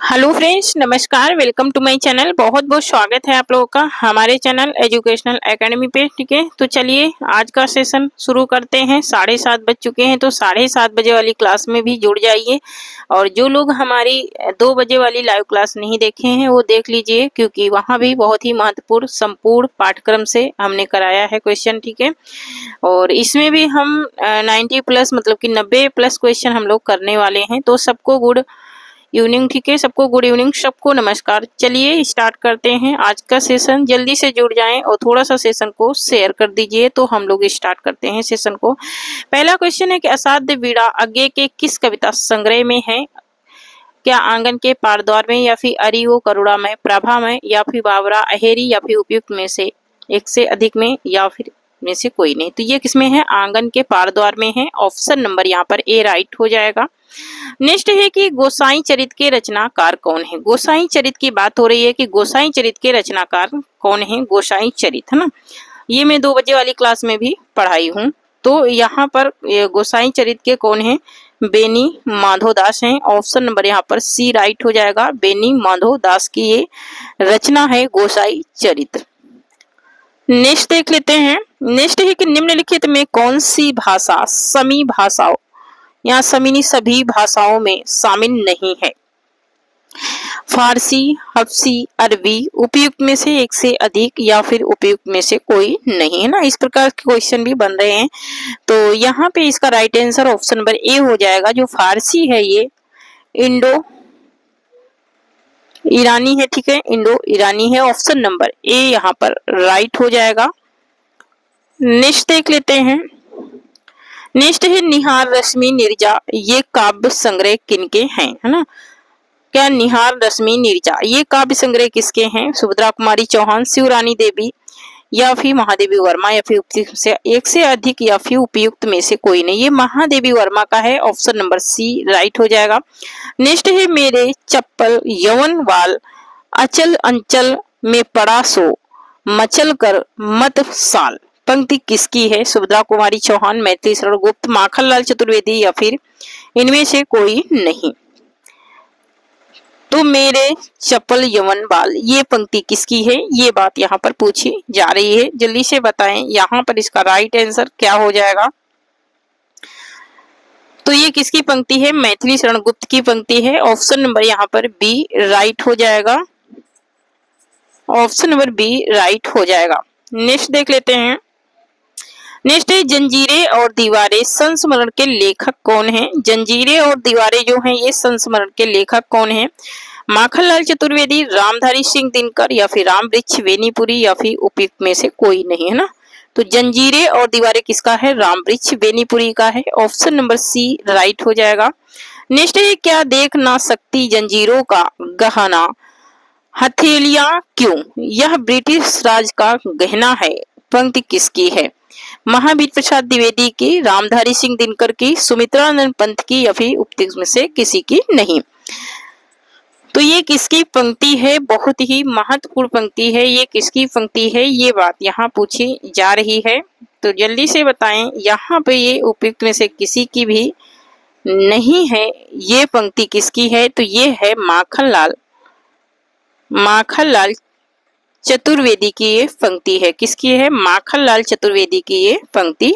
Hello friends, नमस्कार। Welcome to my channel. बहुत बहुत स्वागत है आप लोगों का हमारे चैनल एजुकेशनल एकेडमी पे। ठीक है, तो चलिए आज का सेशन शुरू करते हैं। 7:30 बज चुके हैं, तो 7:30 बजे वाली क्लास में भी जुड़ जाइए। और जो लोग हमारी 2 बजे वाली लाइव क्लास नहीं देखे हैं वो देख लीजिए, क्योंकि वहाँ भी बहुत ही महत्वपूर्ण संपूर्ण पाठ्यक्रम से हमने कराया है क्वेश्चन। ठीक है, और इसमें भी हम 90 प्लस मतलब कि 90 प्लस क्वेश्चन हम लोग करने वाले हैं। तो सबको गुड इवनिंग। ठीक है, सबको गुड इवनिंग, सबको नमस्कार। चलिए स्टार्ट करते हैं आज का सेशन। जल्दी से जुड़ जाएं और थोड़ा सा सेशन को शेयर कर दीजिए। तो हम लोग स्टार्ट करते हैं सेशन को। पहला क्वेश्चन है कि असाध्य वीणा आगे के किस कविता संग्रह में है? क्या आंगन के पारद्वार में, या फिर अरियो करुणा में, प्रभा में, या फिर बाबरा अहेरी, या फिर उपयुक्त में से एक से अधिक में, या फिर में से कोई नहीं? तो ये किसमें है? आंगन के पारद्वार में है। ऑप्शन नंबर यहाँ पर ए राइट हो जाएगा। नेक्स्ट है कि गोसाई चरित के रचनाकार कौन है? गोसाई चरित की बात हो रही है कि गोसाई चरित के रचनाकार कौन है? गोसाई चरित, है ना, ये मैं 2 बजे वाली क्लास में भी पढ़ाई हूँ। तो यहाँ पर गोसाई चरित के कौन है? बेनी माधव दास हैं। ऑप्शन नंबर यहाँ पर सी राइट हो जाएगा। बेनी माधव दास की ये रचना है गोसाई चरित। नेक्स्ट देख लेते हैं। नेक्स्ट है कि निम्नलिखित में कौन सी भाषा समी भाषाओं या समीनी सभी भाषाओं में शामिल नहीं है? फारसी, हफ्सी, अरबी, उपयुक्त में से एक से अधिक, या फिर उपयुक्त में से कोई नहीं, है ना। इस प्रकार के क्वेश्चन भी बन रहे हैं। तो यहाँ पे इसका right answer option number A हो जाएगा। जो फारसी है ये इंडो ईरानी है। ठीक है, इंडो ईरानी है। ऑप्शन नंबर ए यहाँ पर राइट हो जाएगा। नेक्स्ट देख लेते हैं। नेक्स्ट है निहार रश्मि नीरजा, ये काव्य संग्रह किनके हैं? है ना, क्या निहार रश्मि नीरजा ये काव्य संग्रह किसके हैं? सुभद्रा कुमारी चौहान, शिवरानी देवी, या फिर महादेवी वर्मा, या फिर उपयुक्त से एक से अधिक, या फिर उपयुक्त में से कोई नहीं? ये महादेवी वर्मा का है। ऑप्शन नंबर सी राइट हो जाएगा। नेक्स्ट है मेरे चप्पल यवन वाल अचल अंचल में पड़ा सो मचल कर मत साल, पंक्ति किसकी है? सुभद्रा कुमारी चौहान, मैथिली शरण गुप्त, माखनलाल चतुर्वेदी, या फिर इनमें से कोई नहीं? तो मेरे चप्पल यवन बाल ये पंक्ति किसकी है? ये बात यहाँ पर पूछी जा रही है। जल्दी से बताएं यहाँ पर इसका राइट आंसर क्या हो जाएगा। तो ये किसकी पंक्ति है? मैथिली शरण गुप्त की पंक्ति है। ऑप्शन नंबर यहाँ पर बी राइट हो जाएगा। ऑप्शन नंबर बी राइट हो जाएगा। नेक्स्ट देख लेते हैं। नेक्स्ट है जंजीरें और दीवारें संस्मरण के लेखक कौन है? जंजीरें और दीवारें जो हैं ये संस्मरण के लेखक कौन है? माखनलाल चतुर्वेदी, रामधारी सिंह दिनकर, या फिर राम वृक्ष बेनीपुरी, या फिर उपयुक्त में से कोई नहीं, है ना। तो जंजीरें और दीवारें किसका है? राम वृक्ष बेनीपुरी का है। ऑप्शन नंबर सी राइट हो जाएगा। नेक्स्ट है क्या देख ना सकती जंजीरों का गहना हथेलियां क्यों, यह ब्रिटिश राज का गहना है, पंक्ति किसकी है? महावीर प्रसाद द्विवेदी की, रामधारी सिंह दिनकर की, सुमित्रानंद पंत की, या फिर उपयुक्त में से किसी की नहीं? तो ये किसकी पंक्ति है? बहुत ही महत्वपूर्ण पंक्ति है। ये किसकी पंक्ति है? ये बात यहाँ पूछी जा रही है। तो जल्दी से बताएं यहाँ पे ये उपयुक्त में से किसी की भी नहीं है। ये पंक्ति किसकी है? तो ये है माखनलाल चतुर्वेदी की ये पंक्ति है। किसकी है? माखनलाल चतुर्वेदी की ये पंक्ति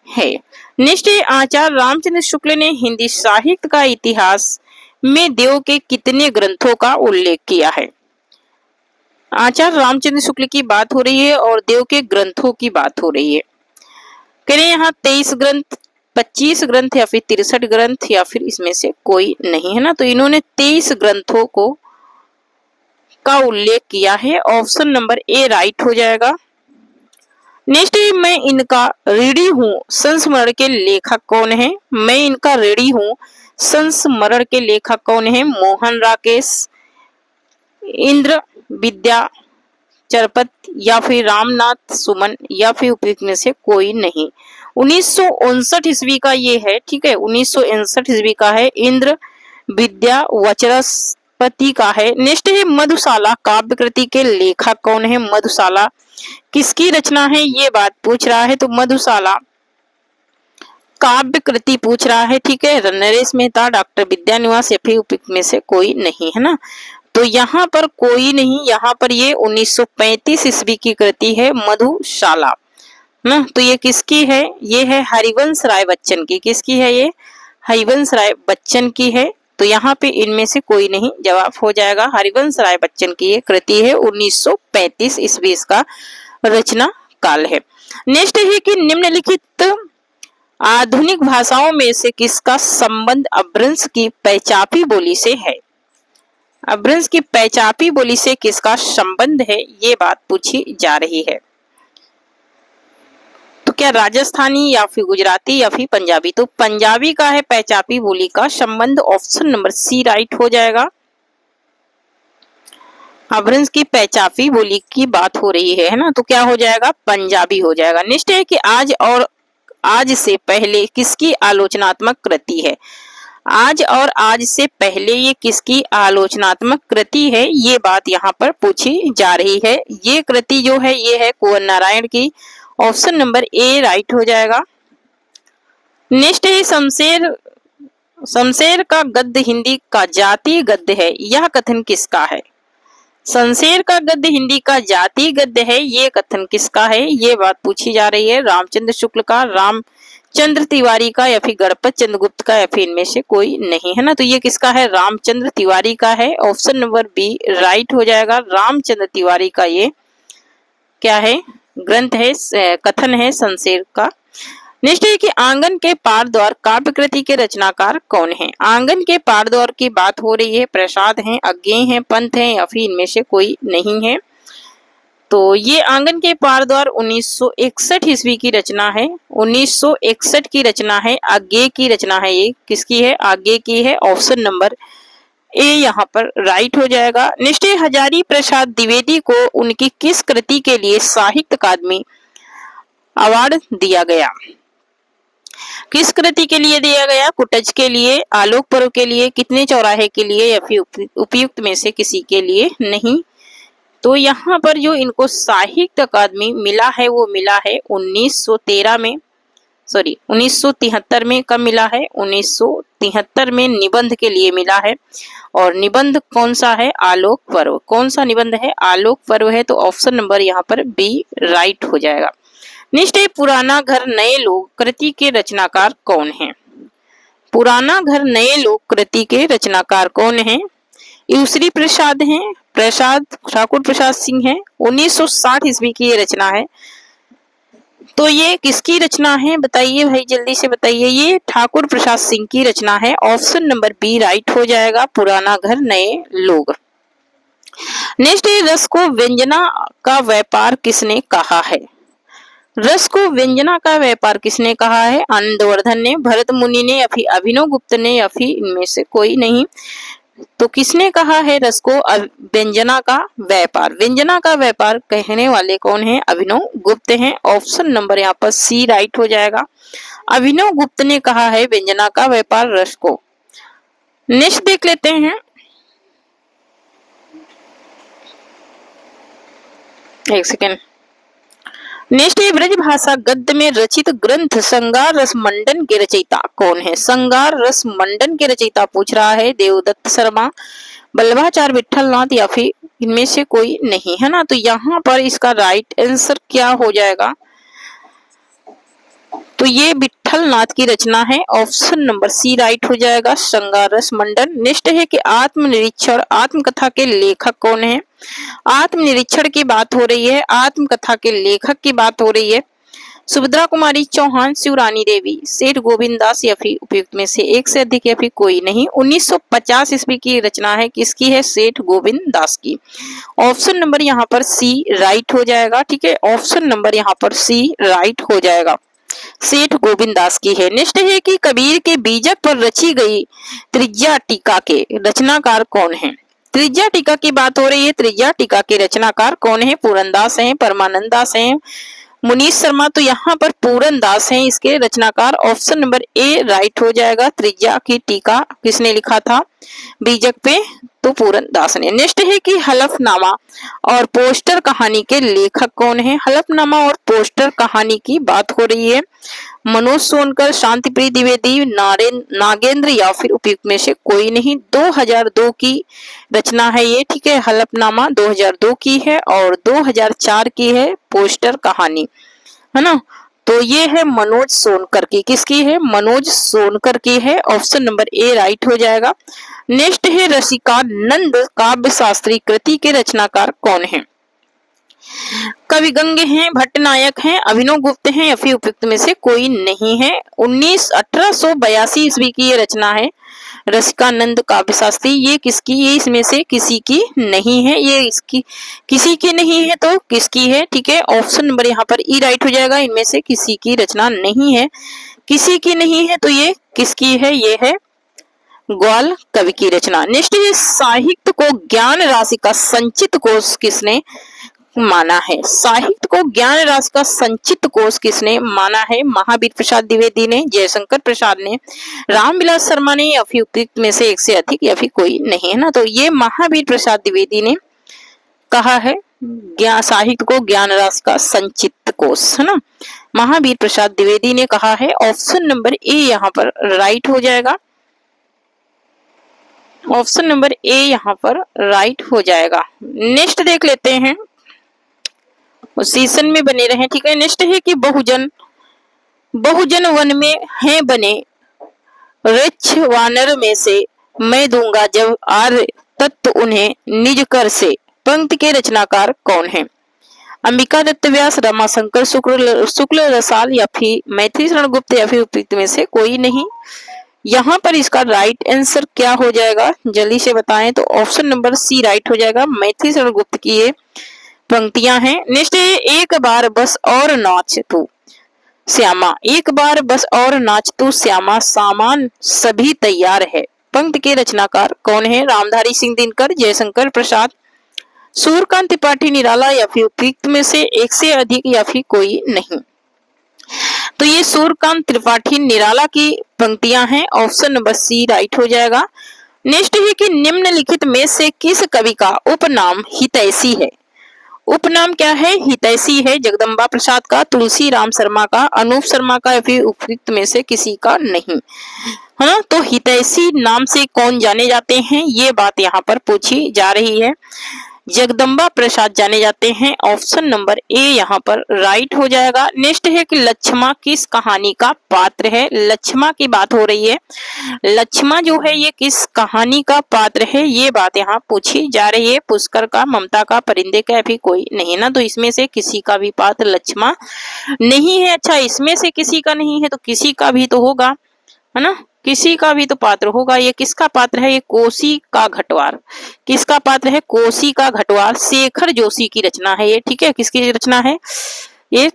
है। नेक्स्ट है आचार्य रामचंद्र शुक्ल ने हिंदी साहित्य का इतिहास में देव के कितने ग्रंथों का उल्लेख किया है? आचार्य रामचंद्र शुक्ल की बात हो रही है और देव के ग्रंथों की बात हो रही है। कह रहे हैं यहाँ 23 ग्रंथ, 25 ग्रंथ, या फिर 63 ग्रंथ, या फिर इसमें से कोई नहीं, है ना। तो इन्होंने 23 ग्रंथों का उल्लेख किया है। ऑप्शन नंबर ए राइट हो जाएगा। नेक्स्ट मैं इनका ऋणी हूँ संस्मरण के लेखक कौन है? मैं इनका ऋणी हूँ संस्मरण के लेखक कौन है? मोहन राकेश, इंद्र विद्या चरपत, या फिर रामनाथ सुमन, या फिर उपयुक्त में से कोई नहीं? 1959 ईस्वी का ये है। ठीक है, 1959 ईस्वी का है। इंद्र विद्या वचरपति का है। नेक्स्ट है मधुशाला काव्य कृति के लेखक कौन है? मधुशाला किसकी रचना है? ये बात पूछ रहा है। तो मधुशाला काव्य कृति पूछ रहा है, ठीक है। नरेश मेहता, डॉक्टर विद्यानिवास या फिर उपयुक्त में से कोई नहीं, है ना। तो यहाँ पर कोई नहीं, यहाँ पर ये 1935 ईस्वी की कृति है, मधुशाला ना। तो ये किसकी है? ये है हरिवंश राय बच्चन की। किसकी है ये? हरिवंश राय बच्चन की है। तो यहाँ पे इनमें से कोई नहीं, जवाब हो जाएगा हरिवंश राय बच्चन की ये कृति है, 1935 ईस्वी इसका रचना काल है। नेक्स्ट है कि निम्नलिखित आधुनिक भाषाओं में से किसका संबंध अपभ्रंश की पैचापी बोली से है? अपभ्रंश की पैचापी बोली से किसका संबंध है, ये बात पूछी जा रही है। तो क्या राजस्थानी या फिर गुजराती या फिर पंजाबी? तो पंजाबी का है पैचापी बोली का संबंध, ऑप्शन नंबर सी राइट हो जाएगा। अपभ्रंश की पैचापी बोली की बात हो रही है ना, तो क्या हो जाएगा? पंजाबी हो जाएगा। नेक्स्ट है कि आज से पहले किसकी आलोचनात्मक कृति है? आज और आज से पहले ये किसकी आलोचनात्मक कृति है, ये बात यहाँ पर पूछी जा रही है। ये कृति जो है ये है कुंवर नारायण की, ऑप्शन नंबर ए राइट हो जाएगा। नेक्स्ट है शमशेर का गद्य हिंदी का जातीय गद्य है, यह कथन किसका है? शमशेर का गद्य हिंदी का जातीय गद्य है, ये कथन किसका है, ये बात पूछी जा रही है। रामचंद्र शुक्ल का, रामचंद्र तिवारी का या फिर गणपत चंद्र गुप्त का, या फिर इनमें से कोई नहीं, है ना। तो ये किसका है? रामचंद्र तिवारी का है, ऑप्शन नंबर बी राइट हो जाएगा। रामचंद्र तिवारी का ये क्या है? ग्रंथ है, कथन है शमशेर का। नेक्स्ट है कि आंगन के पार द्वार काव्य कृति के रचनाकार कौन है? आंगन के पार द्वार की बात हो रही है, प्रसाद हैं, अज्ञेय हैं, पंत हैं, या फिर इनमें से कोई नहीं है। तो ये आंगन के पार द्वार 1961 ईस्वी की रचना है, 1961 की रचना है, अज्ञेय की रचना है। ये किसकी है? अज्ञेय की है, ऑप्शन नंबर ए यहाँ पर राइट हो जाएगा। नेक्स्ट है हजारी प्रसाद द्विवेदी को उनकी किस कृति के लिए साहित्य अकादमी अवार्ड दिया गया? किस कृति के लिए दिया गया? कुटज के लिए, आलोक पर्व के लिए, कितने चौराहे के लिए, या फिर उपयुक्त में से किसी के लिए नहीं। तो यहाँ पर जो इनको साहित्य अकादमी मिला है वो मिला है 1913 में, 1973 में। कब मिला है? 1973 में निबंध के लिए मिला है। और निबंध कौन सा है? आलोक पर्व। कौन सा निबंध है? आलोक पर्व है। तो ऑप्शन नंबर यहाँ पर बी राइट हो जाएगा। नेक्स्ट है पुराना घर नए लोग कृति के रचनाकार कौन है? पुराना घर नए लोग कृति के रचनाकार कौन है? यूसरी प्रसाद हैं, ठाकुर प्रसाद सिंह है। 1960 ईस्वी की ये रचना है। तो ये किसकी रचना है बताइए भाई, जल्दी से बताइए। ये ठाकुर प्रसाद सिंह की रचना है, ऑप्शन नंबर बी राइट हो जाएगा। पुराना घर नए लोग। नेक्स्ट है रस को व्यंजना का व्यापार किसने कहा है? रस को व्यंजना का व्यापार किसने कहा है? आनंदवर्धन ने, भरत मुनि ने, या फिर अभिनव गुप्त ने, या फिर इनमें से कोई नहीं। तो किसने कहा है रस को व्यंजना का व्यापार? व्यंजना का व्यापार कहने वाले कौन है? अभिनव गुप्त हैं, ऑप्शन नंबर यहाँ पर सी राइट हो जाएगा। अभिनव गुप्त ने कहा है व्यंजना का व्यापार रस को। नेक्स्ट देख लेते हैं, एक सेकेंड। नेक्स्ट है ब्रज भाषा गद्य में रचित ग्रंथ श्रृंगार रस मंडन के रचयिता कौन है? श्रृंगार रस मंडन के रचयिता पूछ रहा है देवदत्त शर्मा, बल्लभाचार्य विठलनाथ, या फिर इनमें से कोई नहीं, है ना। तो यहाँ पर इसका राइट आंसर क्या हो जाएगा? तो ये विठलनाथ की रचना है, ऑप्शन नंबर सी राइट हो जाएगा, श्रृंगार रस मंडन। नेक्स्ट है कि आत्मनिरीक्षण आत्मकथा के लेखक कौन है? आत्मनिरीक्षण की बात हो रही है, आत्मकथा के लेखक की बात हो रही है। सुभद्रा कुमारी चौहान, शिवरानी देवी, सेठ गोविंद दास, या फिर उपयुक्त में से एक से अधिक, या फिर कोई नहीं। 1950 ईस्वी की रचना है, किसकी है? सेठ गोविंद दास की। ऑप्शन नंबर यहाँ पर सी राइट हो जाएगा, ठीक है। ऑप्शन नंबर यहाँ पर सी राइट हो जाएगा, सेठ गोविंद दास की है। नेक्स्ट है कि कबीर के बीजक पर रची गई त्रिज्या टीका के रचनाकार कौन है? त्रिज्या टीका की बात हो रही है, त्रिज्या टीका के रचनाकार कौन है? पूरनदास हैं, परमानंद दास हैं, मुनीश शर्मा। तो यहाँ पर पूरनदास हैं इसके रचनाकार, ऑप्शन नंबर ए राइट हो जाएगा। त्रिज्या की टीका किसने लिखा था? बीजक पे तो पूरन दास ने। नेक्स्ट है कि हलफनामा और पोस्टर कहानी के लेखक कौन है। हलफनामा और पोस्टर कहानी की बात हो रही है। मनोज सोनकर, शांतिप्रिय द्विवेदी, नागेंद्र या फिर उपयुक्त में से कोई नहीं। 2002 की रचना है ये, ठीक है। हलफनामा 2002 की है और 2004 की है पोस्टर कहानी, है ना। तो ये है मनोज सोनकर की। किसकी है? मनोज सोनकर की है। ऑप्शन नंबर ए राइट हो जाएगा। नेक्स्ट है रसिकानंद काव्य शास्त्री कृति के रचनाकार कौन है। कवि गंगे हैं, भट्टनायक हैं, अभिनव गुप्त हैं या फिर उपयुक्त में से कोई नहीं है। 1882 ईस्वी की ये रचना है रसिकानंद काव्य शास्त्री। ये किसकी? ये इसमें से किसी की नहीं है। ये इसकी किसी की नहीं है तो किसकी है? ठीक है, ऑप्शन नंबर यहाँ पर ई राइट हो जाएगा। इनमें से किसी की रचना नहीं है। किसी की नहीं है तो ये किसकी है? ये है ग्वाल कवि की रचना। नेक्स्ट है साहित्य को ज्ञान राशि का संचित कोश किसने माना है। साहित्य को ज्ञान राशि का संचित कोश किसने माना है। महावीर प्रसाद द्विवेदी ने, जयशंकर प्रसाद ने, रामविलास शर्मा ने या फिर उपयुक्त में से एक से अधिक या फिर कोई नहीं, है ना। तो ये महावीर प्रसाद द्विवेदी ने कहा है ज्ञान साहित्य को ज्ञान राशि का संचित कोश, है ना। महावीर प्रसाद द्विवेदी ने कहा है। ऑप्शन नंबर ए यहाँ पर राइट हो जाएगा। ऑप्शन नंबर ए यहाँ पर राइट हो जाएगा। नेक्स्ट देख लेते हैं, सीजन में बने रहे, ठीक है। नेक्स्ट है कि बहुजन वन में हैं बने, वृक्ष वानर में से मैं दूंगा जब आर्य तत्व उन्हें निज कर से। पंक्ति के रचनाकार कौन है। अंबिका दत्त व्यास, रमाशंकर शुक्ल रसाल या फिर मैथिली शरण गुप्त या फिर उपयुक्त में से कोई नहीं। यहाँ पर इसका राइट आंसर क्या हो जाएगा जल्दी से बताएं। तो ऑप्शन नंबर सी राइट हो जाएगा। मैथिली शरण गुप्त की ये पंक्तियां हैं। नेक्स्ट है एक बार बस और नाच तू श्यामा, एक बार बस और नाच तू श्यामा, सामान सभी तैयार है। पंक्ति के रचनाकार कौन है। रामधारी सिंह दिनकर, जयशंकर प्रसाद, सूर्यकांत त्रिपाठी निराला या फिर उपयुक्त में से एक से अधिक या फिर कोई नहीं। तो ये सूर्यकांत त्रिपाठी निराला की पंक्तियां हैं। ऑप्शन नंबर सी राइट हो जाएगा। नेक्स्ट है कि निम्नलिखित में से किस कवि का उपनाम हितैषी है। उपनाम क्या है? हितैषी है। जगदम्बा प्रसाद का, तुलसी राम शर्मा का, अनूप शर्मा का या फिर उपयुक्त में से किसी का नहीं, है ना। तो हितैषी नाम से कौन जाने जाते हैं ये बात यहाँ पर पूछी जा रही है। जगदम्बा प्रसाद जाने जाते हैं। ऑप्शन नंबर ए यहाँ पर राइट हो जाएगा। नेक्स्ट है कि लक्ष्मा किस कहानी का पात्र है। लक्ष्मा की बात हो रही है। लक्ष्मा जो है ये किस कहानी का पात्र है ये बात यहाँ पूछी जा रही है। पुष्कर का, ममता का, परिंदे का भी कोई नहीं ना। तो इसमें से किसी का भी पात्र लक्ष्मा नहीं है। अच्छा, इसमें से किसी का नहीं है तो किसी का भी तो होगा, है ना। किसी का भी तो पात्र होगा। ये किसका पात्र है? ये कोसी का घटवार। किसका पात्र है? कोसी का घटवार। शेखर जोशी की रचना है ये, ठीक है। किसकी रचना है ये?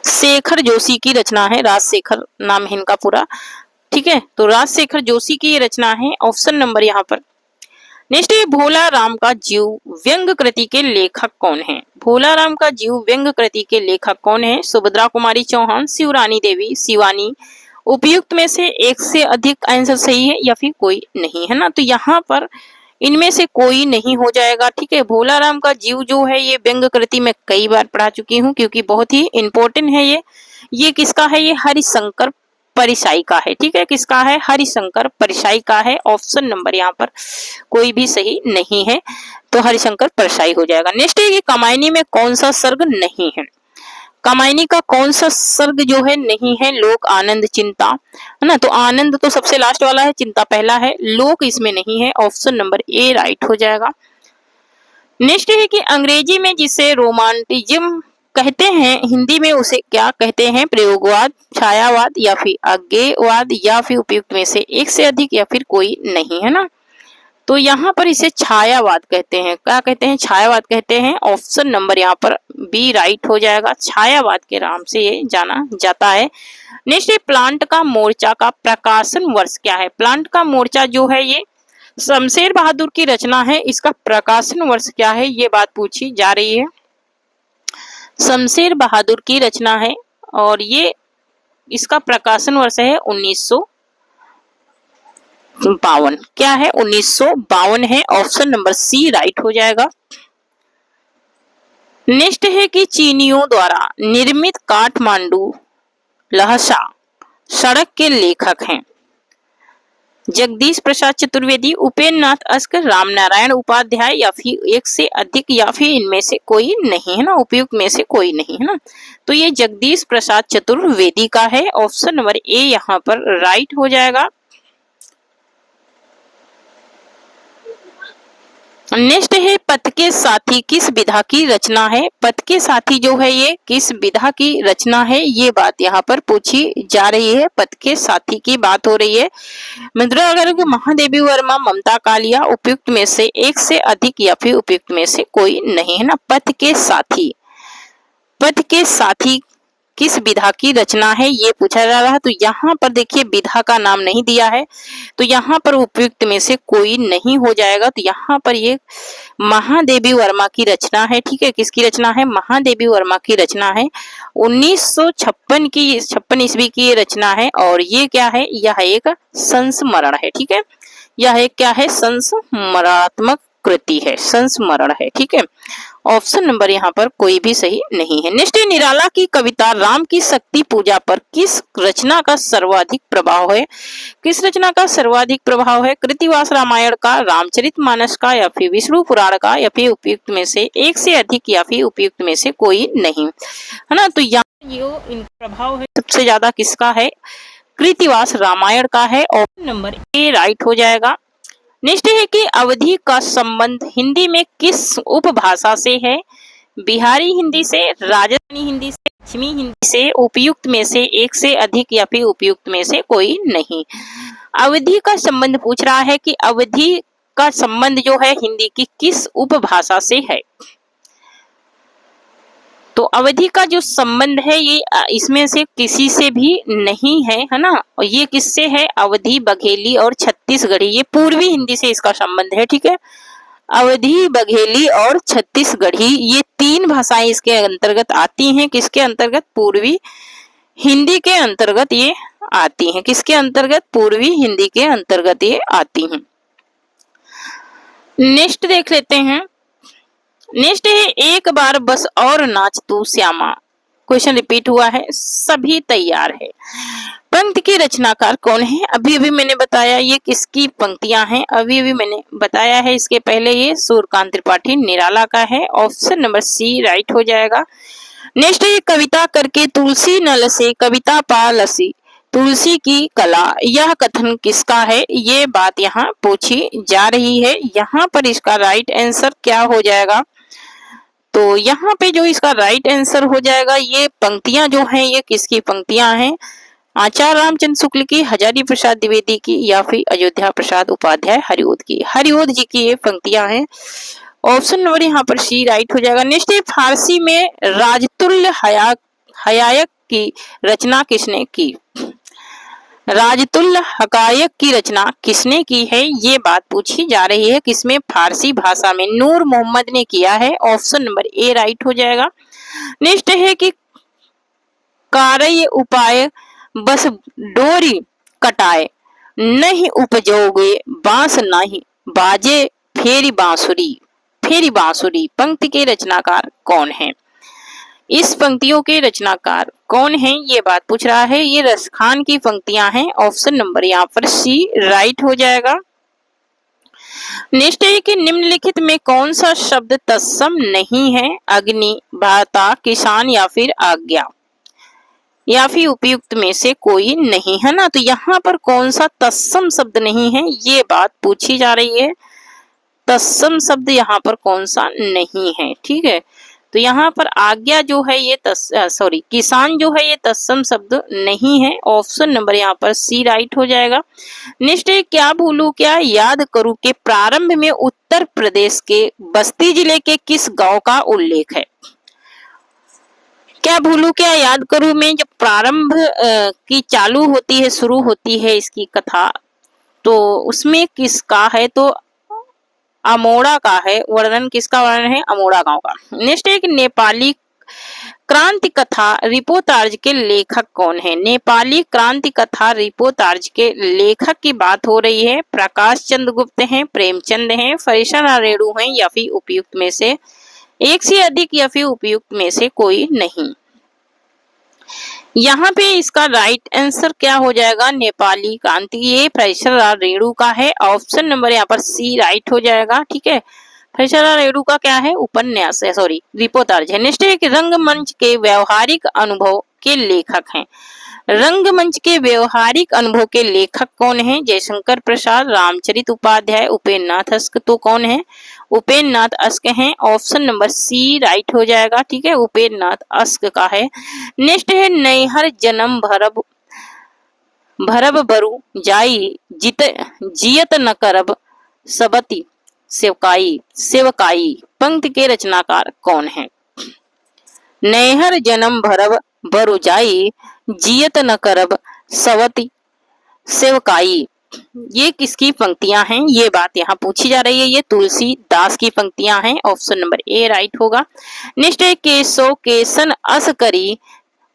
शेखर जोशी की रचना है। राजशेखर नाम है इनका पूरा, ठीक है। तो राजशेखर जोशी की ये रचना है। ऑप्शन नंबर यहाँ पर। नेक्स्ट है भोला राम का जीव व्यंग कृति के लेखक कौन है। भोला राम का जीव व्यंग कृति के लेखक कौन है। सुभद्रा कुमारी चौहान, शिवरानी देवी, शिवानी। उपयुक्त में से एक से अधिक आंसर सही है या फिर कोई नहीं, है ना। तो यहाँ पर इनमें से कोई नहीं हो जाएगा, ठीक है। भोला राम का जीव जो है ये व्यंग कृति में कई बार पढ़ा चुकी हूँ क्योंकि बहुत ही इंपॉर्टेंट है ये। ये किसका है? ये हरिशंकर परिसाई का है, ठीक है। किसका है? हरिशंकर परिसाई का है। ऑप्शन नंबर यहाँ पर कोई भी सही नहीं है तो हरिशंकर परिसाई हो जाएगा। नेक्स्ट है कि कामायनी में कौन सा सर्ग नहीं है। कामायनी का कौन सा सर्ग जो है नहीं है। लोक, आनंद, चिंता, है ना। तो आनंद तो सबसे लास्ट वाला है, चिंता पहला है, लोक इसमें नहीं है। ऑप्शन नंबर ए राइट हो जाएगा। नेक्स्ट है कि अंग्रेजी में जिसे रोमांटिज्म कहते हैं हिंदी में उसे क्या कहते हैं। प्रयोगवाद, छायावाद या फिर अज्ञेयवाद या फिर उपयुक्त में से एक से अधिक या फिर कोई नहीं, है ना। तो यहाँ पर इसे छायावाद कहते हैं। क्या कहते हैं? छायावाद कहते हैं। ऑप्शन नंबर यहाँ पर बी राइट हो जाएगा। छायावाद के नाम से ये जाना जाता है। नेक्स्ट है प्लांट का मोर्चा का प्रकाशन वर्ष क्या है। प्लांट का मोर्चा जो है ये शमशेर बहादुर की रचना है। इसका प्रकाशन वर्ष क्या है ये बात पूछी जा रही है। शमशेर बहादुर की रचना है और ये इसका प्रकाशन वर्ष है 1900 1952। क्या है? 1952 है। ऑप्शन नंबर सी राइट हो जाएगा। नेक्स्ट है कि चीनियों द्वारा निर्मित काठमांडू लहसा सड़क के लेखक हैं जगदीश प्रसाद चतुर्वेदी, उपेंद्र नाथ अस्कर, रामनारायण उपाध्याय, या फिर एक से अधिक, या फिर इनमें से कोई नहीं, है ना, उपयुक्त में से कोई नहीं, है ना। तो ये जगदीश प्रसाद चतुर्वेदी का है। ऑप्शन नंबर ए यहाँ पर राइट हो जाएगा। नेक्स्ट है पथ के साथी किस विधा की रचना है? पथ के साथी जो है ये किस विधा की रचना है, ये बात यहाँ पर पूछी जा रही है। पथ के साथी की बात हो रही है। मित्रों, अगर महादेवी वर्मा, ममता कालिया उपयुक्त में से एक से अधिक, या फिर उपयुक्त में से कोई नहीं, है ना। पथ के साथी, पथ के साथी किस विधा की रचना है, ये पूछा जा रहा है। तो यहाँ पर देखिए विधा का नाम नहीं दिया है, तो यहाँ पर उपयुक्त में से कोई नहीं हो जाएगा। तो यहाँ पर ये महादेवी वर्मा की रचना है। ठीक है, किसकी रचना है? महादेवी वर्मा की रचना है। 1956 की, 56 ईस्वी की ये रचना है। और ये क्या है? यह एक संस्मरण है। ठीक है, यह एक क्या है? संस्मरणात्मक कृति है, संस्मरण है। ठीक है, ऑप्शन नंबर यहाँ पर कोई भी सही नहीं है। नेक्स्ट, निराला की कविता राम की शक्ति पूजा पर किस रचना का सर्वाधिक प्रभाव है? किस रचना का सर्वाधिक प्रभाव है? कृतिवास रामायण का, रामचरितमानस का, या फिर विष्णु पुराण का, या फिर उपयुक्त में से एक से अधिक, या फिर उपयुक्त में से कोई नहीं, है ना। तो यहाँ ये प्रभाव है सबसे ज्यादा किसका है? कृतिवास रामायण का है। ऑप्शन नंबर ए राइट हो जाएगा। नेक्स्ट है कि अवधि का संबंध हिंदी में किस उपभाषा से है? बिहारी हिंदी से, राजस्थानी हिंदी से, पश्चिमी हिंदी से, उपयुक्त में से एक से अधिक, या फिर उपयुक्त में से कोई नहीं। अवधि का संबंध पूछ रहा है कि अवधि का संबंध जो है हिंदी की किस उपभाषा से है। तो अवधि का जो संबंध है ये इसमें से किसी से भी नहीं है, है ना। और ये किससे है? अवधी, बघेली और छत्तीसगढ़ी, ये पूर्वी हिंदी से इसका संबंध है। ठीक है, अवधी, बघेली और छत्तीसगढ़ी, ये तीन भाषाएं इसके अंतर्गत आती हैं। किसके अंतर्गत? पूर्वी हिंदी के अंतर्गत ये आती हैं। किसके अंतर्गत? पूर्वी हिंदी के अंतर्गत ये आती हैं। नेक्स्ट देख लेते हैं। नेक्स्ट है एक बार बस और नाच तू श्यामा। क्वेश्चन रिपीट हुआ है। सभी तैयार है। पंक्ति की रचनाकार कौन है? अभी अभी मैंने बताया ये किसकी पंक्तियां हैं, अभी अभी मैंने बताया है इसके पहले। ये सूर्यकांत त्रिपाठी निराला का है। ऑप्शन नंबर सी राइट हो जाएगा। नेक्स्ट है कविता करके तुलसी न लसे, कविता पा लसी तुलसी की कला, यह कथन किसका है? ये बात यहाँ पूछी जा रही है। यहाँ पर इसका राइट आंसर क्या हो जाएगा? तो यहाँ पे जो इसका राइट आंसर हो जाएगा, ये पंक्तियां जो हैं ये किसकी पंक्तियां हैं? आचार्य रामचंद्र शुक्ल की, हजारी प्रसाद द्विवेदी की, या फिर अयोध्या प्रसाद उपाध्याय हरिओद की। हरिओद जी की ये पंक्तियां हैं। ऑप्शन नंबर यहाँ पर सी राइट हो जाएगा। नेक्स्ट है फारसी में राजतुल्य हयायक की रचना किसने की? राजतुल्य हकायक की रचना किसने की है? ये बात पूछी जा रही है। किसमें? फारसी भाषा में नूर मोहम्मद ने किया है। ऑप्शन नंबर ए राइट हो जाएगा। नेक्स्ट है कि कार्य उपाय बस डोरी कटाए, नहीं उपजोगे बांस नहीं बाजे फेरी बांसुरी। फेरी बांसुरी पंक्ति के रचनाकार कौन है? इस पंक्तियों के रचनाकार कौन है, ये बात पूछ रहा है। ये रसखान की पंक्तियां हैं। ऑप्शन नंबर यहाँ पर सी राइट हो जाएगा। नेक्स्ट है कि निम्नलिखित में कौन सा शब्द तत्सम नहीं है? अग्नि, भाता, किसान, या फिर आज्ञा, या फिर उपयुक्त में से कोई नहीं, है ना। तो यहाँ पर कौन सा तत्सम शब्द नहीं है, ये बात पूछी जा रही है। तत्सम शब्द यहाँ पर कौन सा नहीं है? ठीक है, तो यहाँ पर आज्ञा जो है ये किसान जो है ये तत्सम शब्द नहीं है। ऑप्शन नंबर यहाँ पर सी राइट हो जाएगा। नेक्स्ट है क्या भूलू क्या याद करूं के प्रारंभ में उत्तर प्रदेश के बस्ती जिले के किस गांव का उल्लेख है? क्या भूलू क्या याद करूं में जब प्रारंभ की चालू होती है, शुरू होती है इसकी कथा, तो उसमें किसका है? तो अमोड़ा का है वर्णन। किसका वर्णन है? अमोड़ा गांव का। नेक्स्ट एक नेपाली क्रांति कथा रिपोर्तार्ज के लेखक कौन है? नेपाली क्रांति कथा रिपोर्तार्ज के लेखक की बात हो रही है। प्रकाश चंद्र गुप्त हैं, प्रेमचंद हैं, फरीसा रेणु हैं या फिर उपयुक्त में से एक से अधिक या फिर उपयुक्त में से कोई नहीं। यहाँ पे इसका राइट आंसर क्या हो जाएगा? नेपाली क्रांति, ये फरीसा रेणु का है। ऑप्शन नंबर यहाँ पर सी राइट हो जाएगा। ठीक है, फरीसा रेणु का क्या है? उपन्यास है, सॉरी रिपोर्तार्ज है। नेक्स्ट है कि रंगमंच के व्यवहारिक अनुभव के लेखक हैं। रंगमंच के व्यवहारिक अनुभव के लेखक कौन है? जयशंकर प्रसाद, रामचरित उपाध्याय, उपेन्द्र नाथ अस्क। तो कौन है? उपेन्द्र नाथ अस्क हैं। ऑप्शन नंबर सी राइट हो जाएगा। ठीक है, उपेन्द्र नाथ अस्क का है। नेक्स्ट है नैहर जन्म भरब बरु जाई जियत न करब सबती सेवकाई। पंक्ति के रचनाकार कौन है? नैहर जन्म भरब बरु जाई जियत न करब सवती सेवकाई। ये किसकी पंक्तियां हैं? ये बात यहाँ पूछी जा रही है। ये तुलसीदास की पंक्तियां हैं। ऑप्शन नंबर ए राइट होगा। नेक्स्ट है केसो केसन अस करी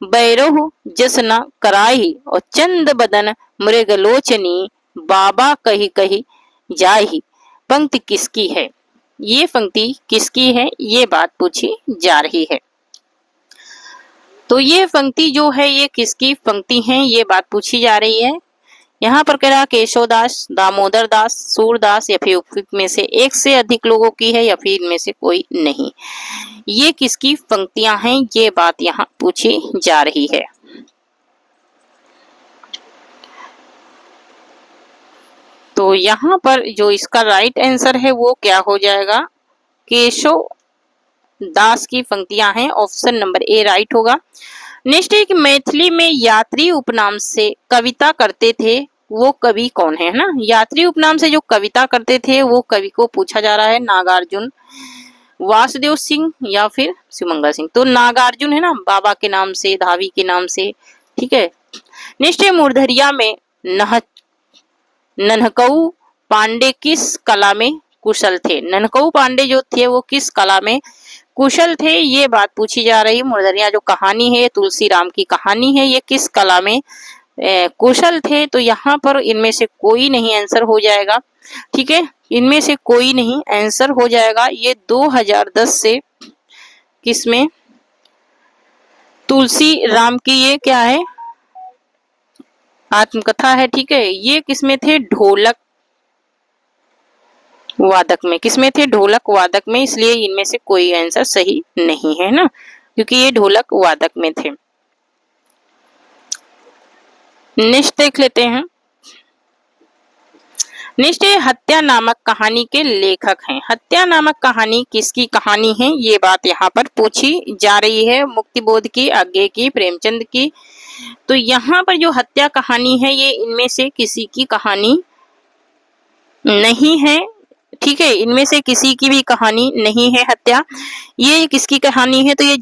बैरोह जस न कराही और चंद बदन मृगलोचनी बाबा कही कही जाही। पंक्ति किसकी है? ये पंक्ति किसकी है? ये बात पूछी जा रही है। तो ये पंक्ति जो है ये किसकी पंक्ति है? ये बात पूछी जा रही है। यहाँ पर कह रहा केशवदास, दामोदर दास, सूरदास या फिर उपयुक्त में से एक से अधिक लोगों की है या फिर इनमें से कोई नहीं। ये किसकी पंक्तियां हैं? ये बात यहाँ पूछी जा रही है। तो यहाँ पर जो इसका राइट आंसर है वो क्या हो जाएगा? केशव दास की पंक्तियां हैं। ऑप्शन नंबर ए राइट होगा। नेक्स्ट है कि मैथिली में यात्री उपनाम से कविता करते थे वो कवि कौन है ना? यात्री उपनाम से जो कविता करते थे वो कवि को पूछा जा रहा है। नागार्जुन, वासुदेव सिंह या फिर सुमंगल सिंह। तो नागार्जुन है ना, बाबा के नाम से, धावी के नाम से। ठीक है। नेक्स्ट है मूर्धरिया में नन्हकऊ पांडे किस कला में कुशल थे? नन्हकऊ पांडे जो थे वो किस कला में कुशल थे? ये बात पूछी जा रही है। मूर्धनिया जो कहानी है तुलसी राम की कहानी है, ये किस कला में कुशल थे? तो यहाँ पर इनमें से कोई नहीं आंसर हो जाएगा। ठीक है, इनमें से कोई नहीं आंसर हो जाएगा। ये 2010 से किसमें तुलसी राम की ये क्या है? आत्मकथा है। ठीक है, ये किसमें थे? ढोलक वादक में। किसमें थे? ढोलक वादक में। इसलिए इनमें से कोई आंसर सही नहीं है ना, क्योंकि ये ढोलक वादक में थे। नेक्स्ट देख लेते हैं। नेक्स्ट हत्या नामक कहानी के लेखक हैं। हत्या नामक कहानी किसकी कहानी है? ये बात यहाँ पर पूछी जा रही है। मुक्तिबोध की, आज्ञे की, प्रेमचंद की। तो यहाँ पर जो हत्या कहानी है ये इनमें से किसी की कहानी नहीं है। ठीक है, इनमें से किसी की भी कहानी नहीं है हत्या। ये किसकी कहानी है? तो ये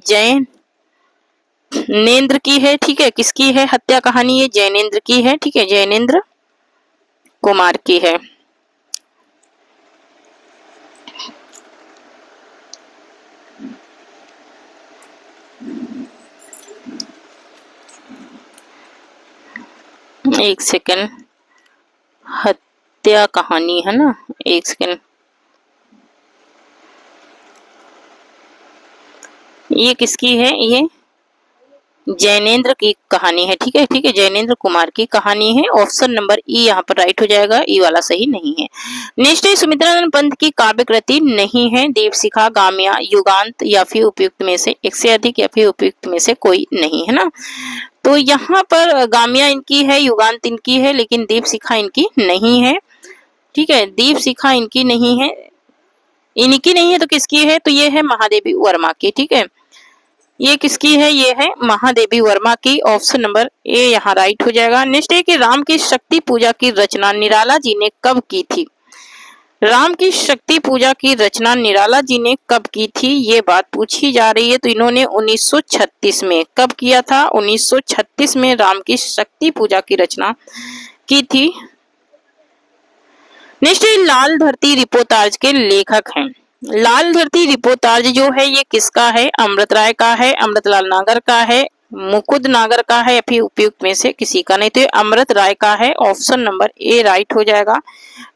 जैनेन्द्र की है। ठीक है, किसकी है हत्या कहानी? ये जैनेन्द्र की है। ठीक है, जैनेन्द्र कुमार की है। एक सेकेंड, हत्या कहानी है ना, एक सेकेंड। ये किसकी है? ये जैनेन्द्र की कहानी है। ठीक है, ठीक है, जैनेन्द्र कुमार की कहानी है। ऑप्शन नंबर ई यहाँ पर राइट हो जाएगा। ई वाला सही नहीं है। नेक्स्ट है सुमित्रानंद पंत की काव्य कृति नहीं है। दीपशिखा, गामिया, युगांत या फिर उपयुक्त में से एक से अधिक या फिर उपयुक्त में से कोई नहीं है ना। तो यहाँ पर गामिया इनकी है, युगांत इनकी है, लेकिन दीपशिखा इनकी नहीं है। ठीक है, दीपशिखा इनकी नहीं है। इनकी नहीं है तो किसकी है? तो ये है महादेवी वर्मा की। ठीक है, ये किसकी है? ये है महादेवी वर्मा की। ऑप्शन नंबर ए यहाँ राइट हो जाएगा। नेक्स्ट है कि राम की शक्ति पूजा की रचना निराला जी ने कब की थी? राम की शक्ति पूजा की रचना निराला जी ने कब की थी? ये बात पूछी जा रही है। तो इन्होंने 1936 में। कब किया था? 1936 में राम की शक्ति पूजा की रचना की थी। नेक्स्ट लाल धरती रिपोर्ताज के लेखक हैं। लाल धरती रिपोर्टाज जो है ये किसका है? अमृत राय का है, अमृतलाल नागर का है, मुकुंद नागर का है या फिर उपयुक्त में से किसी का? नहीं तो ये अमृत राय का है। ऑप्शन नंबर ए राइट हो जाएगा।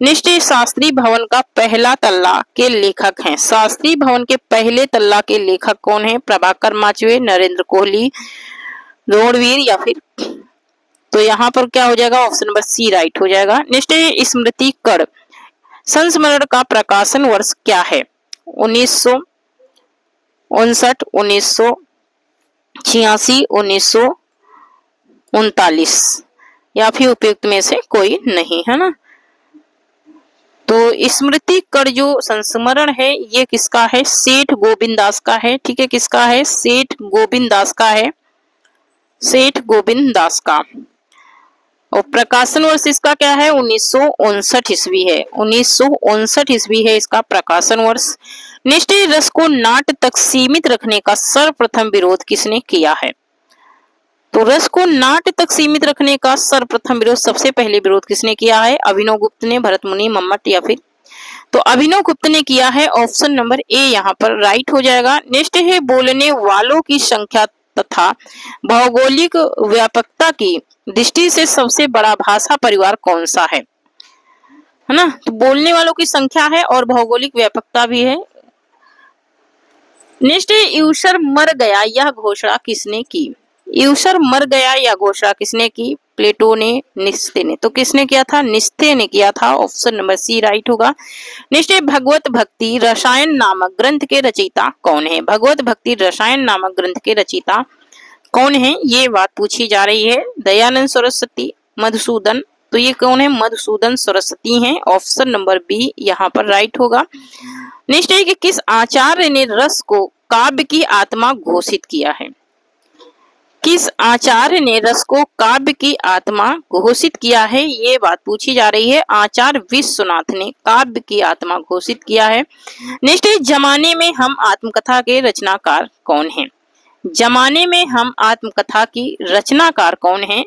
निश्चय शास्त्री भवन का पहला तल्ला के लेखक हैं। शास्त्री भवन के पहले तल्ला के लेखक कौन है? प्रभाकर माचवे, नरेंद्र कोहली, द्रोणवीर या फिर? तो यहाँ पर क्या हो जाएगा? ऑप्शन नंबर सी राइट हो जाएगा। निश्चय स्मृति कण संस्मरण का प्रकाशन वर्ष क्या है? 1959, 1986, 1939 या फिर उपयुक्त में से कोई नहीं, है ना। तो स्मृति कण जो संस्मरण है ये किसका है? सेठ गोविंद दास का है। ठीक है, किसका है? सेठ गोविंद दास का है, सेठ गोविंद दास का। और प्रकाशन वर्ष इसका क्या है? 1959 ईस्वी है। 1959 ईस्वी है इसका प्रकाशन वर्ष। निष्ठेय रस को नाट्य तक सीमित रखने का सर्वप्रथम विरोध किसने किया है? तो रस को नाट्य तक सीमित रखने का सर्वप्रथम विरोध, सबसे पहले विरोध किसने किया है? अभिनव गुप्त ने, भरतमुनि, मम्मट या फिर? तो अभिनव गुप्त ने किया है। ऑप्शन नंबर ए यहाँ पर राइट हो जाएगा। निष्ठेय बोलने वालों की संख्या तथा भौगोलिक व्यापकता की दृष्टि से सबसे बड़ा भाषा परिवार कौन सा है ना। तो बोलने वालों की संख्या है और भौगोलिक व्यापकता भी है। निश्चय यूसर मर गया यह घोषणा किसने की? यूसर मर गया यह घोषणा किसने की? प्लेटो ने, निस्ते ने। तो किसने किया था? निस्ते ने किया था। ऑप्शन नंबर सी राइट होगा। निश्चय भगवत भक्ति रसायन नामक ग्रंथ के रचयिता कौन है? भगवत भक्ति रसायन नामक ग्रंथ के रचयिता कौन है? ये बात पूछी जा रही है। दयानंद सरस्वती, मधुसूदन। तो ये कौन है? मधुसूदन सरस्वती हैं। ऑप्शन नंबर बी यहाँ पर राइट होगा। निश्चय कि किस आचार्य ने रस को काव्य की आत्मा घोषित किया है? किस आचार्य ने रस को काव्य की आत्मा घोषित किया है? ये बात पूछी जा रही है। आचार्य विश्वनाथ ने काव्य की आत्मा घोषित किया है। निश्चय जमाने में हम आत्मकथा के रचनाकार कौन हैं? जमाने में हम आत्मकथा की रचनाकार कौन है?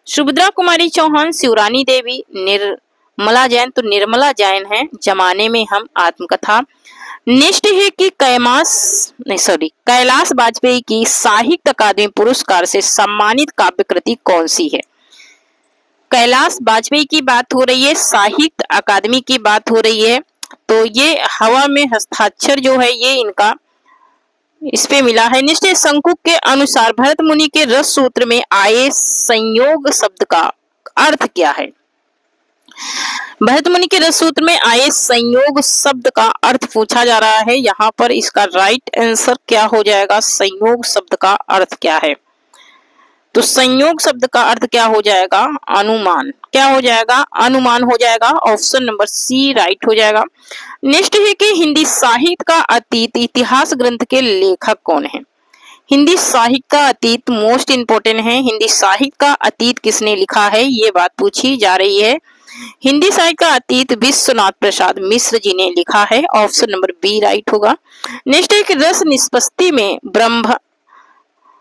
सुभद्रा कुमारी चौहान, शिवरानी देवी, निर्मला जैन। तो निर्मला जैन है। जमाने में हम आत्मकथा। निश्चय है कि कैलाश वाजपेयी की साहित्य अकादमी पुरस्कार से सम्मानित काव्य कृति कौन सी है? कैलाश वाजपेयी की बात हो रही है, साहित्य अकादमी की बात हो रही है। तो ये हवा में हस्ताक्षर जो है ये इनका इस पे मिला है। निश्चय शंकुक के अनुसार भरत मुनि के रस सूत्र में आए संयोग शब्द का अर्थ क्या है? भरत मुनि के रस सूत्र में आए संयोग शब्द का अर्थ पूछा जा रहा है। यहाँ पर इसका राइट आंसर क्या हो जाएगा? संयोग शब्द का अर्थ क्या है? तो संयोग शब्द का अर्थ क्या हो जाएगा? अनुमान। क्या हो जाएगा? अनुमान हो जाएगा। ऑप्शन नंबर सी राइट हो जाएगा। नेक्स्ट है कि हिंदी साहित्य का अतीत इतिहास ग्रंथ के लेखक कौन है? हिंदी साहित्य का अतीत मोस्ट इंपोर्टेंट है। हिंदी साहित्य का अतीत किसने लिखा है? ये बात पूछी जा रही है। हिंदी साहित्य का अतीत विश्वनाथ प्रसाद मिश्र जी ने लिखा है। ऑप्शन नंबर बी राइट होगा। नेक्स्ट है कि रस निष्पत्ति में ब्रह्म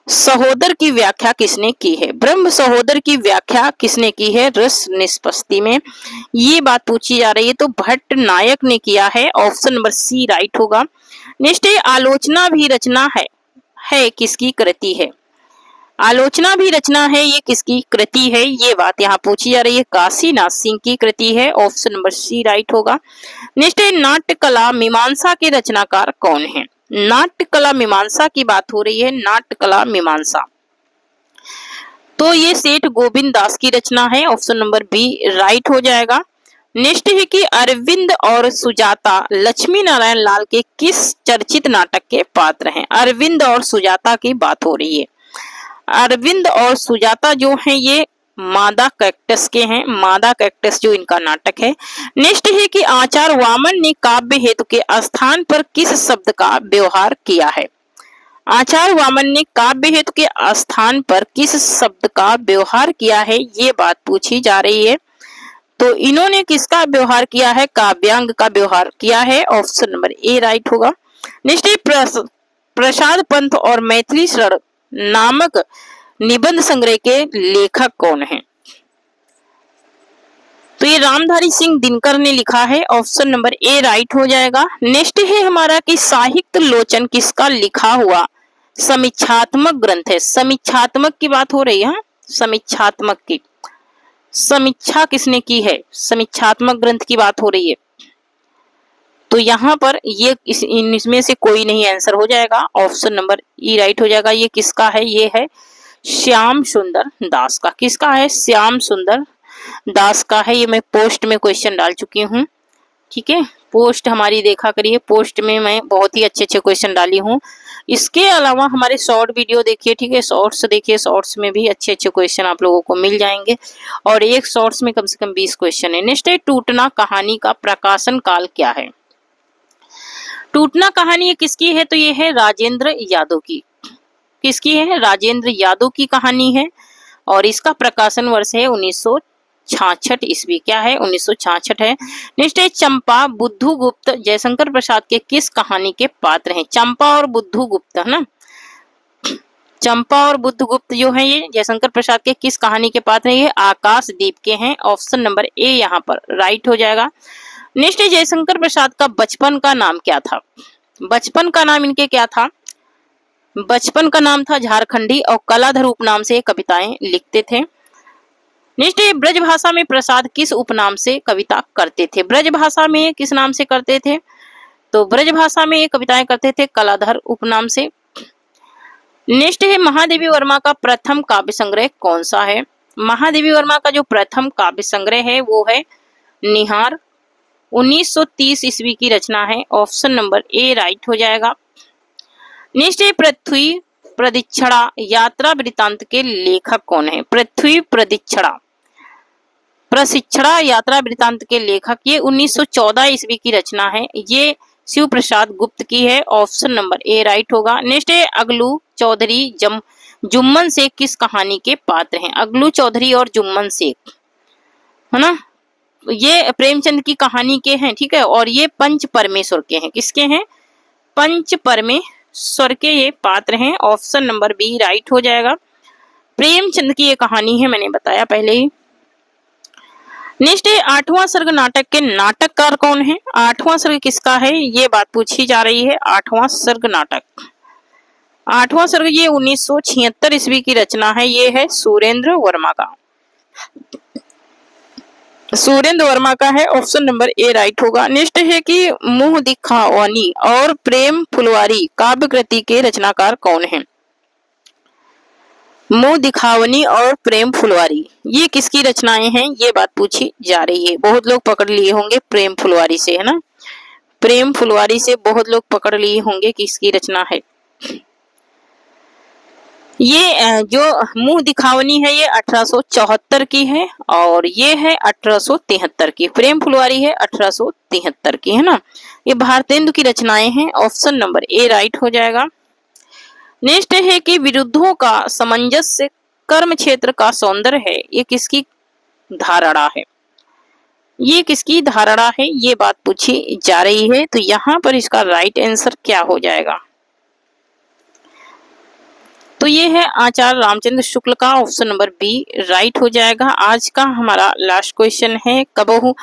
सहोदर की व्याख्या किसने की है? ब्रह्म सहोदर की व्याख्या किसने की है रस निष्पत्ति में? ये बात पूछी जा रही है। तो भट्ट नायक ने किया है। ऑप्शन नंबर सी राइट होगा। नेक्स्ट है आलोचना भी रचना है किसकी कृति है? आलोचना भी रचना है, ये किसकी कृति है? ये बात यहाँ पूछी जा रही है। काशीनाथ सिंह की कृति है। ऑप्शन नंबर सी राइट होगा। नेक्स्ट है नाट्य कला मीमांसा के रचनाकार कौन है? नाट्य कला मीमांसा की बात हो रही है। नाट्य कला मीमांसा तो ये सेठ गोविंद दास की रचना है। ऑप्शन नंबर बी राइट हो जाएगा। नेक्स्ट है कि अरविंद और सुजाता लक्ष्मी नारायण लाल के किस चर्चित नाटक के पात्र हैं? अरविंद और सुजाता की बात हो रही है। अरविंद और सुजाता जो हैं ये मादा कैक्टस के हैं। मादा कैक्टस जो इनका नाटक है। नेक्स्ट है कि आचार्य वामन ने काव्य हेतु के स्थान पर किस शब्द का व्यवहार किया है? आचार्य वामन ने काव्य हेतु के स्थान पर किस शब्द का व्यवहार किया है? ये बात पूछी जा रही है। तो इन्होंने किसका व्यवहार किया है? काव्यांग का व्यवहार किया है। ऑप्शन नंबर ए राइट होगा। नेक्स्ट है प्रसाद पंथ और मैथिली शरण नामक निबंध संग्रह के लेखक कौन हैं? तो ये रामधारी सिंह दिनकर ने लिखा है, ऑप्शन नंबर ए राइट हो जाएगा। नेक्स्ट है हमारा कि साहित्य लोचन किसका लिखा हुआ समीक्षात्मक ग्रंथ है। समीक्षात्मक की बात हो रही है, समीक्षात्मक की, समीक्षा किसने की है, समीक्षात्मक ग्रंथ की बात हो रही है। तो यहाँ पर ये इसमें से कोई नहीं आंसर हो जाएगा, ऑप्शन नंबर ई राइट हो जाएगा। ये किसका है, ये है श्याम सुंदर दास का। किसका है, श्याम सुंदर दास का है। ये मैं पोस्ट में क्वेश्चन डाल चुकी हूँ, ठीक है, पोस्ट हमारी देखा करिए, पोस्ट में मैं बहुत ही अच्छे अच्छे क्वेश्चन डाली हूँ। इसके अलावा हमारे शॉर्ट वीडियो देखिए, ठीक है, शॉर्ट्स देखिए, शॉर्ट्स में भी अच्छे अच्छे क्वेश्चन आप लोगों को मिल जाएंगे और एक शॉर्ट्स में कम से कम 20 क्वेश्चन है। नेक्स्ट है टूटना कहानी का प्रकाशन काल क्या है। टूटना कहानी ये किसकी है, तो ये है राजेंद्र यादव की। किसकी है, राजेंद्र यादव की कहानी है और इसका प्रकाशन वर्ष है 1966 ईस्वी। क्या है, 1966 है। नेक्स्ट है चंपा बुद्धुगुप्त जयशंकर प्रसाद के किस कहानी के पात्र हैं। चंपा और बुद्धुगुप्त है ना, चंपा और बुद्धगुप्त जो है ये जयशंकर प्रसाद के किस कहानी के पात्र हैं, ये आकाशदीप के हैं। ऑप्शन नंबर ए यहाँ पर राइट हो जाएगा। नेक्स्ट है जयशंकर प्रसाद का बचपन का नाम क्या था। बचपन का नाम इनके क्या था, बचपन का नाम था झारखंडी और कलाधर उपनाम से कविताएं लिखते थे। नेक्स्ट है ब्रज भाषा में प्रसाद किस उपनाम से कविता करते थे। ब्रज भाषा में किस नाम से करते थे, तो ब्रज भाषा में ये कविताएं करते थे कलाधर उपनाम से। नेक्स्ट है महादेवी वर्मा का प्रथम काव्य संग्रह कौन सा है। महादेवी वर्मा का जो प्रथम काव्य संग्रह है वो है निहार, 1930 ईस्वी की रचना है। ऑप्शन नंबर ए राइट हो जाएगा। नेक्स्ट है पृथ्वी प्रदक्षिणा यात्रा वृत्तांत के लेखक कौन है। पृथ्वी प्रशिक्षणा यात्रा वृत्तांत के लेखक, ये 1914 ईस्वी की रचना है। ये शिव प्रसाद गुप्त की है। ऑप्शन नंबर ए राइट होगा। नेक्स्ट है अगलू चौधरी जुम्मन शेख किस कहानी के पात्र हैं। अगलू चौधरी और जुम्मन शेख है ना, ये प्रेमचंद की कहानी के हैं, ठीक है, और ये पंच परमेश्वर के हैं। किसके हैं, पंच परमेश्वर के ये पात्र हैं। ऑप्शन नंबर बी राइट हो जाएगा। प्रेमचंद की ये कहानी है, मैंने बताया पहले ही। नेक्स्ट है आठवां सर्ग नाटक के नाटककार कौन है। आठवां सर्ग किसका है, ये बात पूछी जा रही है। आठवां सर्ग नाटक, आठवां सर्ग ये 1976 ईस्वी की रचना है। ये है सुरेंद्र वर्मा का, सुरेंद्र वर्मा का है। ऑप्शन नंबर ए राइट होगा। नेक्स्ट है कि मुंह दिखावनी और प्रेम फुलवारी काव्य कृति के रचनाकार कौन है। मुंह दिखावनी और प्रेम फुलवारी ये किसकी रचनाएं हैं, ये बात पूछी जा रही है। बहुत लोग पकड़ लिए होंगे प्रेम फुलवारी से, है ना, प्रेम फुलवारी से बहुत लोग पकड़ लिए होंगे किसकी रचना है। ये जो मुंह दिखावनी है ये 1874 की है और ये है 1873 की। प्रेम फुलवारी है 1873 की, है ना। ये भारतेंदु की रचनाएं हैं। ऑप्शन नंबर ए राइट हो जाएगा। नेक्स्ट है कि विरुद्धों का सामंजस्य कर्म क्षेत्र का सौंदर्य है, ये किसकी धारणा है। ये किसकी धारणा है, ये बात पूछी जा रही है। तो यहाँ पर इसका राइट आंसर क्या हो जाएगा, तो ये है आचार्य रामचंद्र शुक्ल का। ऑप्शन नंबर बी राइट हो जाएगा। आज का हमारा लास्ट क्वेश्चन है कबहू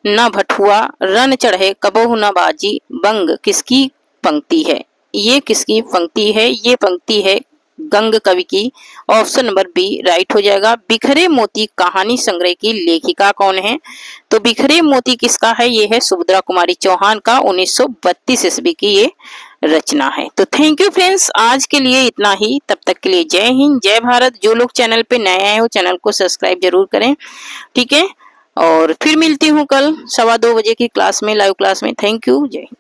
न भटुआ रन चढ़े कबहू न बाजी बंग किसकी पंक्ति है। ये किसकी पंक्ति है, ये पंक्ति है गंग कवि की। ऑप्शन नंबर बी राइट हो जाएगा। बिखरे मोती कहानी संग्रह की लेखिका कौन है, तो बिखरे मोती किसका है, ये है सुभद्रा कुमारी चौहान का 1932 ईस्वी की ये रचना है। तो थैंक यू फ्रेंड्स, आज के लिए इतना ही। तब तक के लिए जय हिंद जय भारत। जो लोग चैनल पे नए आए हो चैनल को सब्सक्राइब जरूर करें, ठीक है। और फिर मिलती हूँ कल 2:15 बजे की क्लास में, लाइव क्लास में। थैंक यू, जय हिंद।